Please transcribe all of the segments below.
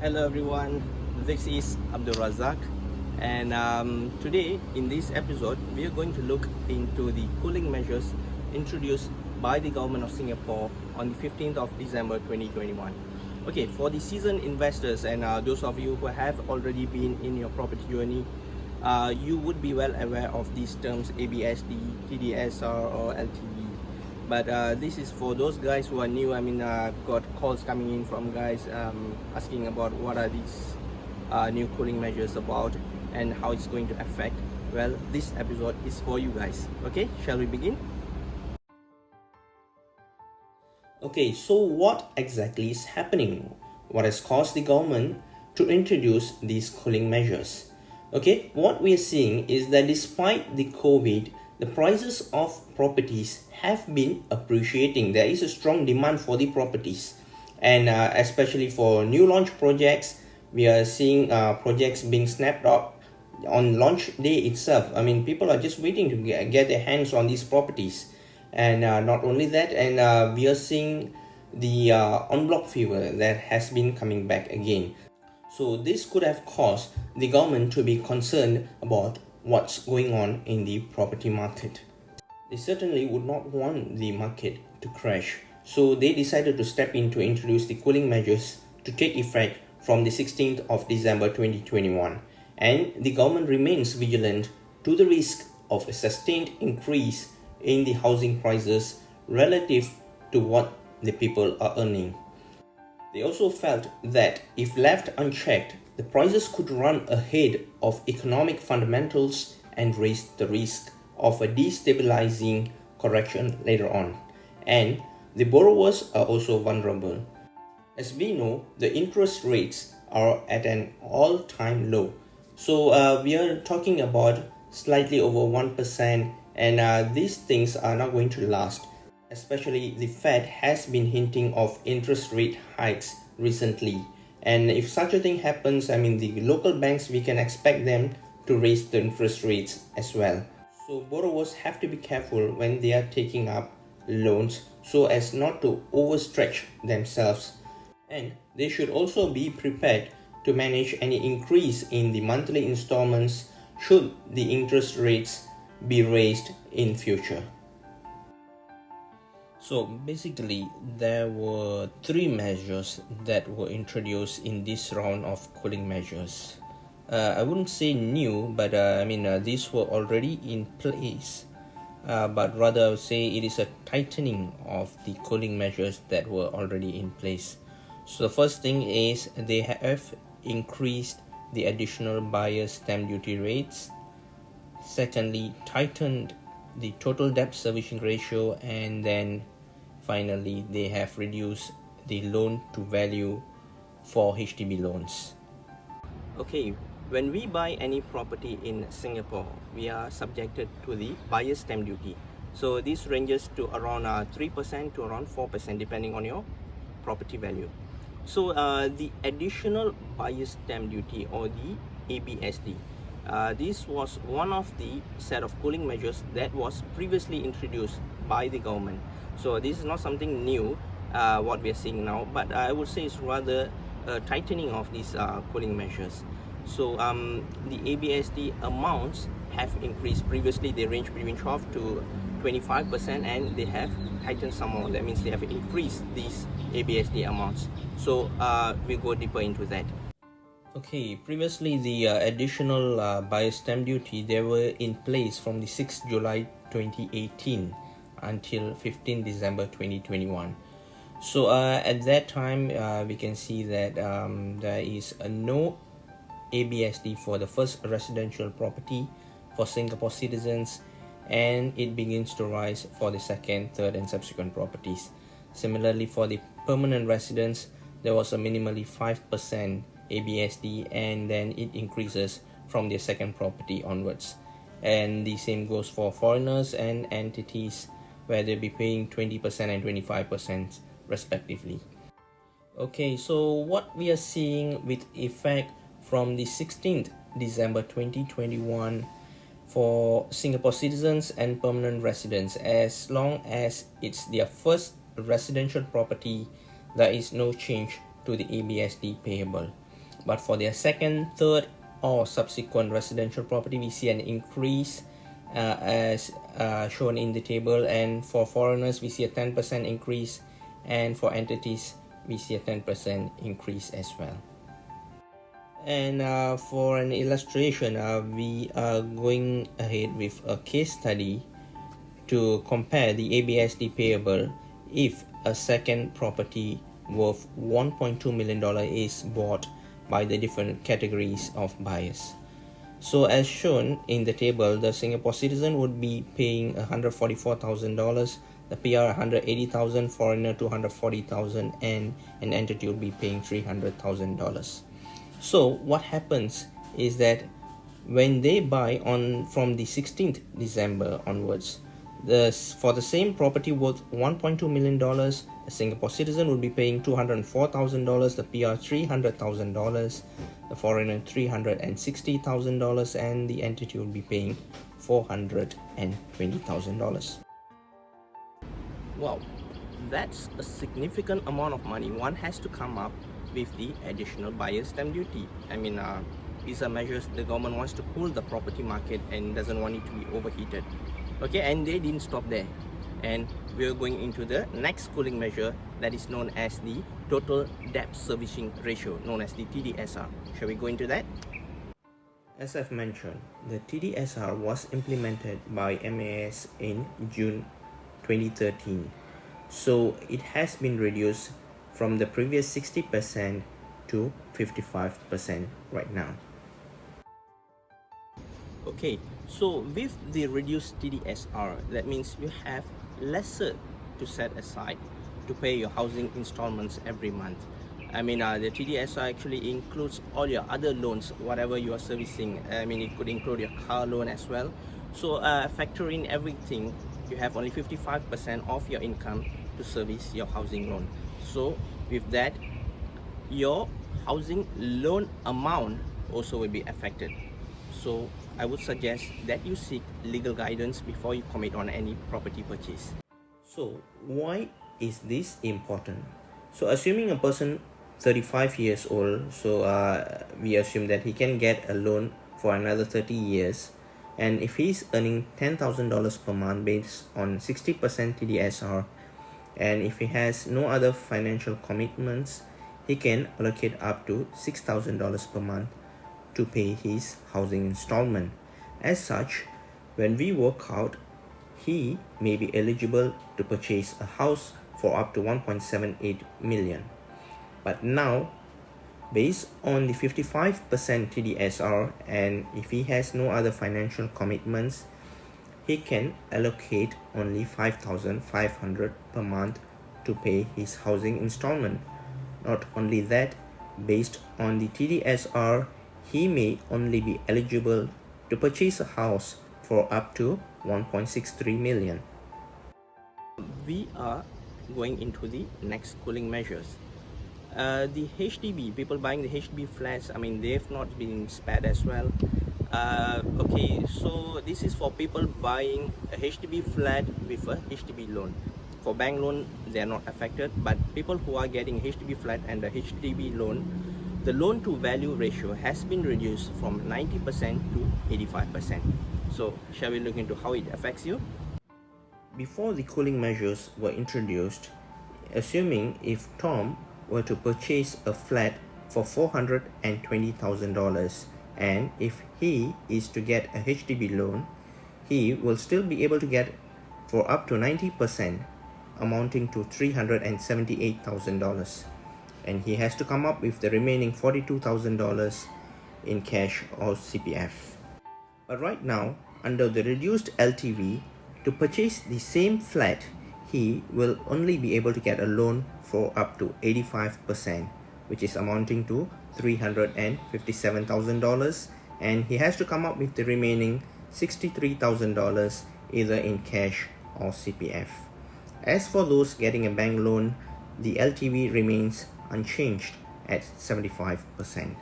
Hello everyone, this is Abdul Razak, and today in this episode we are going to look into the cooling measures introduced by the government of Singapore on the 15th of December 2021. Okay, for the seasoned investors and those of you who have already been in your property journey, you would be well aware of these terms ABSD, TDSR or LTV. But this is for those guys who are new. I've got calls coming in from guys asking about what are these new cooling measures about and how it's going to affect. Well, this episode is for you guys. Okay, shall we begin? Okay, so what exactly is happening? What has caused the government to introduce these cooling measures? Okay, what we are seeing is that despite the COVID, the prices of properties have been appreciating. There is a strong demand for the properties, and especially for new launch projects, we are seeing projects being snapped up on launch day itself. People are just waiting to get their hands on these properties, and not only that, and we are seeing the en-bloc fever that has been coming back again. So this could have caused the government to be concerned about what's going on in the property market. They certainly would not want the market to crash, so they decided to step in to introduce the cooling measures to take effect from the 16th of December 2021. And the government remains vigilant to the risk of a sustained increase in the housing prices relative to what the people are earning. They also felt that if left unchecked, the prices could run ahead of economic fundamentals and raise the risk of a destabilizing correction later on. And the borrowers are also vulnerable. As we know, the interest rates are at an all-time low. So we are talking about slightly over 1%, and these things are not going to last. Especially the Fed has been hinting of interest rate hikes recently. And if such a thing happens, the local banks, we can expect them to raise the interest rates as well. So borrowers have to be careful when they are taking up loans so as not to overstretch themselves. And they should also be prepared to manage any increase in the monthly installments should the interest rates be raised in future. So basically, there were three measures that were introduced in this round of cooling measures. I wouldn't say new, but these were already in place. But rather, I would say it is a tightening of the cooling measures that were already in place. So the first thing is they have increased the additional buyer's stamp duty rates. Secondly, tightened the total debt servicing ratio, and then finally they have reduced the loan to value for HDB loans. Okay, when we buy any property in Singapore, we are subjected to the buyer's stamp duty. So this ranges to around 3% to around 4% depending on your property value. So the additional buyer's stamp duty, or the ABSD, this was one of the set of cooling measures that was previously introduced by the government. So this is not something new, what we are seeing now, but I would say it's rather a tightening of these cooling measures. So the ABSD amounts have increased. Previously they ranged between 12 to 25%, and they have tightened some more. That means they have increased these ABSD amounts. So we'll go deeper into that. Okay, previously the additional buyer's stamp duty, they were in place from the 6th July 2018 until 15 December 2021. So at that time, we can see that there is no ABSD for the first residential property for Singapore citizens, and it begins to rise for the second, third and subsequent properties. Similarly, for the permanent residents, there was a minimally 5% ABSD, and then it increases from the second property onwards. And the same goes for foreigners and entities, where they'll be paying 20% and 25% respectively. Okay, so what we are seeing with effect from the 16th December 2021 for Singapore citizens and permanent residents, as long as it's their first residential property, there is no change to the ABSD payable. But for their second, third, or subsequent residential property, we see an increase as shown in the table, and for foreigners we see a 10% increase, and for entities we see a 10% increase as well. And for an illustration, we are going ahead with a case study to compare the ABSD payable if a second property worth $1.2 million is bought by the different categories of buyers. So as shown in the table, the Singapore citizen would be paying $144,000, the PR $180,000, foreigner $240,000, and an entity would be paying $300,000. So what happens is that when they buy from the 16th December onwards, for the same property worth $1.2 million, a Singapore citizen would be paying $204,000, the PR $300,000, the foreigner $360,000, and the entity would be paying $420,000. Wow, that's a significant amount of money one has to come up with the additional buyer's stamp duty. I mean, these are measures the government wants to cool the property market and doesn't want it to be overheated. Okay, and they didn't stop there, and we're going into the next cooling measure that is known as the total debt servicing ratio, known as the TDSR. Shall we go into that? As I've mentioned, the TDSR was implemented by MAS in June 2013, so it has been reduced from the previous 60% to 55% right now. Okay, so with the reduced TDSR, that means you have lesser to set aside to pay your housing installments every month. I mean, the TDSR actually includes all your other loans, whatever you are servicing. I mean, it could include your car loan as well. So factor in everything, you have only 55% of your income to service your housing loan. So with that, your housing loan amount also will be affected. So I would suggest that you seek legal guidance before you commit on any property purchase. So why is this important? So assuming a person 35 years old, so we assume that he can get a loan for another 30 years, and if he's earning $10,000 per month based on 60% TDSR, and if he has no other financial commitments, he can allocate up to $6,000 per month to pay his housing installment. As such, when we work out, he may be eligible to purchase a house for up to 1.78 million. But now, based on the 55% TDSR, and if he has no other financial commitments, he can allocate only 5,500 per month to pay his housing installment. Not only that, based on the TDSR, he may only be eligible to purchase a house for up to 1.63 million. We are going into the next cooling measures. The HDB, people buying the HDB flats, I mean, they've not been spared as well. Okay, so this is for people buying a HDB flat with a HDB loan. For bank loan, they are not affected, but people who are getting HDB flat and the HDB loan, the loan to value ratio has been reduced from 90% to 85%. So shall we look into how it affects you? Before the cooling measures were introduced, assuming if Tom were to purchase a flat for $420,000, and if he is to get a HDB loan, he will still be able to get for up to 90%, amounting to $378,000, and he has to come up with the remaining $42,000 in cash or CPF. But right now, under the reduced LTV, to purchase the same flat, he will only be able to get a loan for up to 85%, which is amounting to $357,000, and he has to come up with the remaining $63,000 either in cash or CPF. As for those getting a bank loan, the LTV remains unchanged at 75%.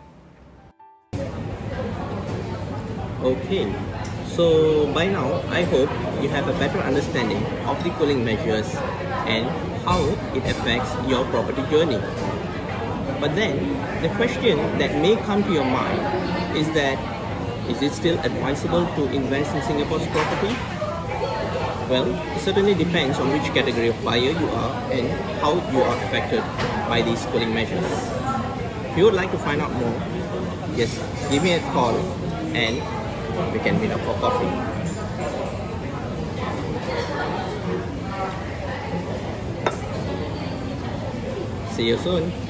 Okay, so by now I hope you have a better understanding of the cooling measures and how it affects your property journey. But then the question that may come to your mind is that, is it still advisable to invest in Singapore's property? Well, it certainly depends on which category of buyer you are and how you are affected by these cooling measures. If you would like to find out more, just give me a call and we can meet up for coffee. See you soon.